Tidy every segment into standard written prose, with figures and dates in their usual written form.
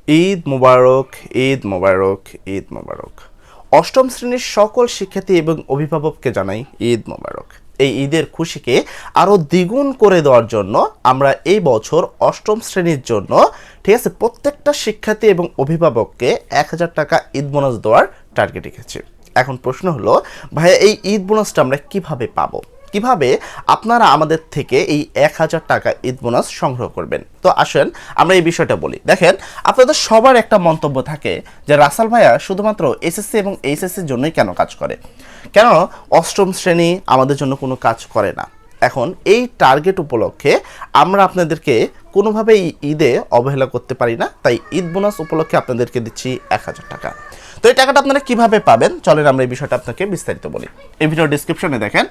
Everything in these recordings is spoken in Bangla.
ঈদ মোবারক, ঈদ মোবারক, ঈদ মোবারক। অষ্টম শ্রেণীর সকল শিক্ষার্থী এবং অভিভাবককে জানাই ঈদ মোবারক। এই ঈদের খুশিকে আরও দ্বিগুণ করে দেওয়ার জন্য আমরা এই বছর অষ্টম শ্রেণীর জন্য, ঠিক আছে, প্রত্যেকটা শিক্ষার্থী এবং অভিভাবককে 1000 টাকা ঈদ বোনাস দেওয়ার টার্গেট রেখেছি। এখন প্রশ্ন হলো, ভাইয়া এই ঈদ বোনাসটা আমরা কিভাবে পাবো? কিভাবে আপনারা আমাদের থেকে এই 1000 টাকা ঈদ বোনাস সংগ্রহ করবেন? তো আসেন আমরা এই বিষয়টা বলি। দেখেন, আপনাদের সবার একটা মন্তব্য থাকে যে রাসাল ভাইয়া শুধুমাত্র এসএসসি এবং এইচএসসির জন্যই কেন কাজ করে, কেন অষ্টম শ্রেণী আমাদের জন্য কোনো কাজ করে না। এখন এই টার্গেট উপলক্ষে আমরা আপনাদেরকে কোনোভাবেই ঈদে অবহেলা করতে পারি না, তাই ঈদ বোনাস উপলক্ষে আপনাদেরকে দিচ্ছি 1000 টাকা। তো এই টাকাটা আপনারা কিভাবে পাবেন, চলেন আমরা এই বিষয়টা আপনাকে বিস্তারিত বলি। এই ভিডিও ডিসক্রিপশনে দেখেন,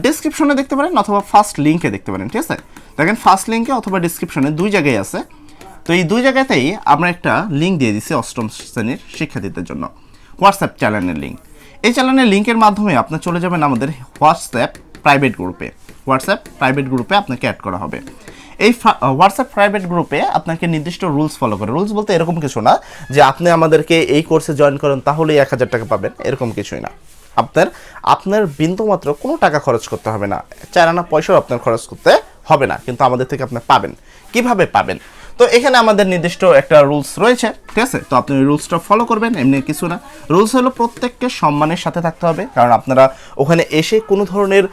ডিসক্রিপশনে দেখতে পারেন অথবা ফার্স্ট লিঙ্কে দেখতে পারেন, ঠিক আছে? দেখেন ফার্স্ট লিঙ্কে অথবা ডিসক্রিপশনে দুই জায়গায় আছে। তো এই দুই জায়গাতেই আমরা একটা লিঙ্ক দিয়ে দিচ্ছি অষ্টম শ্রেণীর শিক্ষার্থীদের জন্য, হোয়াটসঅ্যাপ চ্যানেলের লিঙ্ক। এই চ্যানেলের লিঙ্কের মাধ্যমে আপনি চলে যাবেন আমাদের হোয়াটসঅ্যাপ প্রাইভেট গ্রুপে। হোয়াটসঅ্যাপ প্রাইভেট গ্রুপে আপনাকে অ্যাড করা হবে। এই হোয়াটসঅ্যাপ প্রাইভেট গ্রুপে আপনাকে নির্দিষ্ট রুলস ফলো করে, রুলস বলতে এরকম কিছু না যে আপনি আমাদেরকে এই কোর্সে জয়েন করেন তাহলেই 1000 টাকা পাবেন, এরকম কিছুই না। আপনার বিন্দুমাত্র কোনো টাকা খরচ করতে হবে না, 4 আনা পয়সাও আপনার খরচ করতে হবে না, কিন্তু আমাদের থেকে আপনি পাবেন। কিভাবে পাবেন? তো এখানে আমাদের নির্দিষ্ট একটা রুলস রয়েছে, ঠিক আছে? তো আপনি ওই রুলসটা ফলো করবেন, এমনি কিছু না। রুলস হলো প্রত্যেককে সম্মানের সাথে থাকতে হবে, কারণ আপনারা ওখানে এসে কোনো ধরনের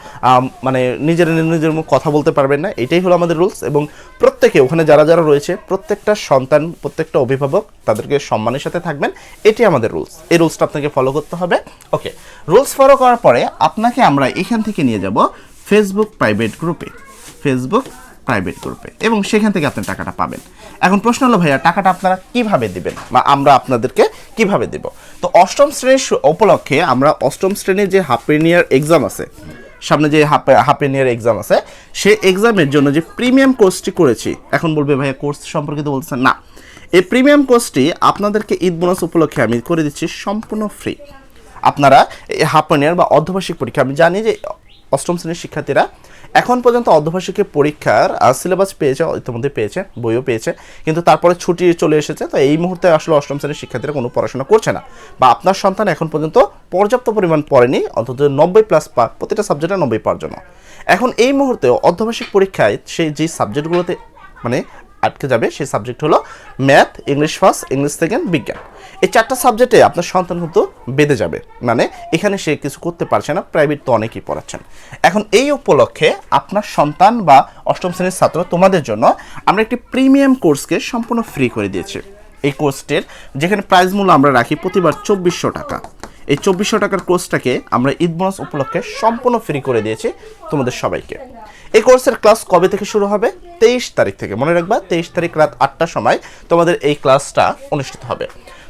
মানে নিজের মুখ কথা বলতে পারবেন না, এটাই হলো আমাদের রুলস। এবং প্রত্যেকে ওখানে যারা যারা রয়েছে প্রত্যেকটা সন্তান, প্রত্যেকটা অভিভাবক তাদেরকে সম্মানের সাথে থাকবেন, এটাই আমাদের রুলস। এই রুলসটা আপনাকে ফলো করতে হবে। ওকে, রুলস ফলো করার পরে আপনাকে আমরা এখান থেকে নিয়ে যাব ফেসবুক প্রাইভেট গ্রুপে, ফেসবুক প্রাইভেট গ্রুপে, এবং সেখান থেকে আপনি টাকাটা পাবেন। এখন প্রশ্ন হলো, ভাইয়া টাকাটা আপনারা কিভাবে দিবেন বা আমরা আপনাদেরকে কিভাবে দেব? তো অষ্টম শ্রেণীর উপলক্ষে আমরা অষ্টম শ্রেণীর যে হাফ ইয়ার এক্সাম আছে, সামনে যে হাফ ইয়ার এক্সাম আছে, সেই এক্সামের জন্য যে প্রিমিয়াম কোর্সটি করেছি। এখন বলবে ভাইয়া কোর্স সম্পর্কে তো বলছেন না, এই প্রিমিয়াম কোর্সটি আপনাদেরকে ঈদ বোনাস উপলক্ষে আমি করে দিচ্ছি সম্পূর্ণ ফ্রি। আপনারা এই হাফ ইয়ার বা অর্ধবার্ষিক পরীক্ষা, আমি জানি যে অষ্টম শ্রেণীর শিক্ষার্থীরা এখন পর্যন্ত অর্ধবার্ষিকের পরীক্ষার সিলেবাস পেয়েছে, ইতিমধ্যে পেয়েছে, বইও পেয়েছে, কিন্তু তারপরে ছুটি চলে এসেছে। তো এই মুহূর্তে আসলে অষ্টম শ্রেণীর শিক্ষার্থীরা কোনো পড়াশোনা করছে না, বা আপনার সন্তান এখন পর্যন্ত পর্যাপ্ত পরিমাণ পড়েনি, অন্তত 90+ পা, প্রতিটা সাবজেক্টে 90 পাওয়ার জন্য। এখন এই মুহূর্তে অর্ধবার্ষিক পরীক্ষায় সেই যে সাবজেক্টগুলোতে মানে আটকে যাবে, সেই সাবজেক্ট হলো math, English first, English second, বিজ্ঞান। এই 4টা সাবজেক্টে আপনার সন্তান কিন্তু বেঁধে যাবে, মানে এখানে সে কিছু করতে পারছে না, প্রাইভেট তো অনেকেই পড়াচ্ছেন। এখন এই উপলক্ষে আপনার সন্তান বা অষ্টম শ্রেণীর ছাত্র তোমাদের জন্য আমরা একটি প্রিমিয়াম কোর্সকে সম্পূর্ণ ফ্রি করে দিয়েছি। এই কোর্সটির যেখানে প্রাইস মূল্য আমরা রাখি প্রতিবার 2400 টাকা, এই 2400 টাকার কোর্সটাকে আমরা ঈদ বোনাস উপলক্ষে সম্পূর্ণ ফ্রি করে দিয়েছি তোমাদের সবাইকে। এই কোর্সের ক্লাস কবে থেকে শুরু হবে? 23 তারিখ থেকে। মনে রাখবা, 23 তারিখ রাত 8টার সময় তোমাদের এই ক্লাসটা অনুষ্ঠিত হবে।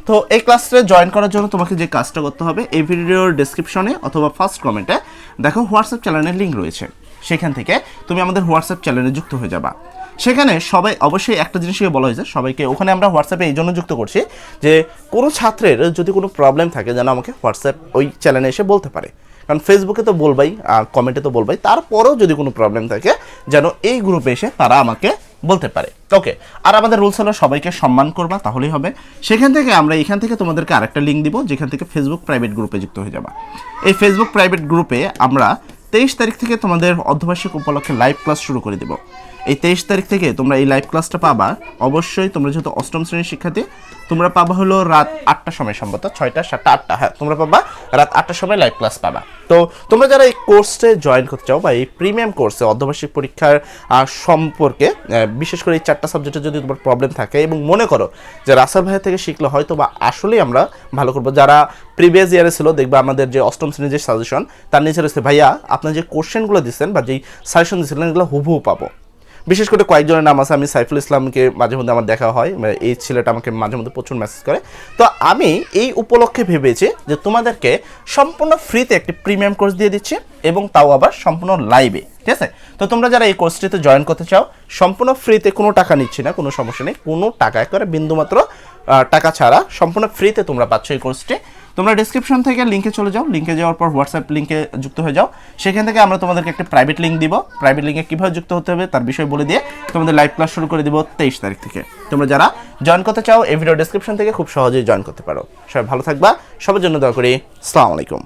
তো এই ক্লাসে জয়েন করার জন্য তোমাকে যে কাজটা করতে হবে, এই ভিডিওর ডেসক্রিপশনে অথবা ফার্স্ট কমেন্টে দেখো হোয়াটসঅ্যাপ চ্যানেলের লিঙ্ক রয়েছে, সেখান থেকে তুমি আমাদের হোয়াটসঅ্যাপ চ্যানেলে যুক্ত হয়ে যাবা। সেখানে সবাই অবশ্যই একটা জিনিসই বলা হয়েছে সবাইকে, ওখানে আমরা হোয়াটসঅ্যাপে এই জন্য যুক্ত করছি যে কোনো ছাত্রের যদি কোনো প্রবলেম থাকে যেন আমাকে হোয়াটসঅ্যাপ ওই চ্যানেলে এসে বলতে পারে, কারণ ফেসবুকে তো বলবাই, কমেন্টে তো বলবাই, তারপরেও যদি কোনো প্রবলেম থাকে যেন এই গ্রুপে এসে তারা আমাকে বলতে পারে। ওকে, আর আমাদের রুলস হলো সবাইকে সম্মান করবা, তাহলেই হবে। সেখান থেকে আমরা এখান থেকে তোমাদেরকে আরেকটা লিঙ্ক দিব, যেখান থেকে ফেসবুক প্রাইভেট গ্রুপে যুক্ত হয়ে যাবা। এই ফেসবুক প্রাইভেট গ্রুপে আমরা 23 তারিখ থেকে তোমাদের অর্ধবার্ষিক উপলক্ষে লাইভ ক্লাস শুরু করে দিব। এই 23 তারিখ থেকে তোমরা এই লাইভ ক্লাসটা পাবা। অবশ্যই তোমরা যেহেতু অষ্টম শ্রেণীর শিক্ষার্থী, তোমরা পাবা হলো রাত 8টার সময়, সম্ভবত 6টা 7টা 8টা, হ্যাঁ তোমরা পাবা রাত 8টার সময় লাইভ ক্লাস পাবা। তো তোমরা যারা এই কোর্সে জয়েন করতে চাও বা এই প্রিমিয়াম কোর্সে অর্ধবার্ষিক পরীক্ষার সম্পর্কে, বিশেষ করে এই 4টা সাবজেক্টে যদি তোমার প্রবলেম থাকে এবং মনে করো যে রাসাল ভাইয়া থেকে শিখলে হয়তো বা আসলেই আমরা ভালো করবো, যারা প্রিভিয়াস ইয়ারে ছিল দেখবা আমাদের যে অষ্টম শ্রেণীর যে সাজেশন তার নিচে রয়েছে, ভাইয়া আপনার যে কোশ্চেনগুলো দিচ্ছেন বা যেই সাজেশন দিচ্ছিলেন এগুলো হুবহু পাবো। বিশেষ করে কয়েকজনের নাম আছে, আমি সাইফুল ইসলামকে মাঝে মধ্যে আমার দেখা হয়, এই ছেলেটা আমাকে মাঝে মধ্যে প্রচুর মেসেজ করে। তো আমি এই উপলক্ষে ভেবেছি যে তোমাদেরকে সম্পূর্ণ ফ্রিতে একটি প্রিমিয়াম কোর্স দিয়ে দিচ্ছি, এবং তাও আবার সম্পূর্ণ লাইভে, ঠিক আছে? তো তোমরা যারা এই কোর্সটিতে জয়েন করতে চাও, সম্পূর্ণ ফ্রিতে, কোনো টাকা নিচ্ছি না, কোনো সমস্যা নেই, কোনো টাকা করে বিন্দুমাত্র টাকা ছাড়া সম্পূর্ণ ফ্রিতে তোমরা পাচ্ছ এই কোর্সটি। তোমরা ডেসক্রিপশন থেকে লিঙ্কে চলে যাও, লিঙ্কে যাওয়ার পর হোয়াটসঅ্যাপ লিঙ্কে যুক্ত হয়ে যাও। সেখান থেকে আমরা তোমাদেরকে একটা প্রাইভেট লিঙ্ক দিব, প্রাইভেট লিঙ্কে কীভাবে যুক্ত হতে হবে তার বিষয় বলে দিয়ে তোমাদের লাইভ ক্লাস শুরু করে দিব 23 তারিখ থেকে। তোমরা যারা জয়েন করতে চাও এই ভিডিও ডেসক্রিপশন থেকে খুব সহজেই জয়েন করতে পারো। সবাই ভালো থাকবা, সবার জন্য দোয়া করি। আসসালামু আলাইকুম।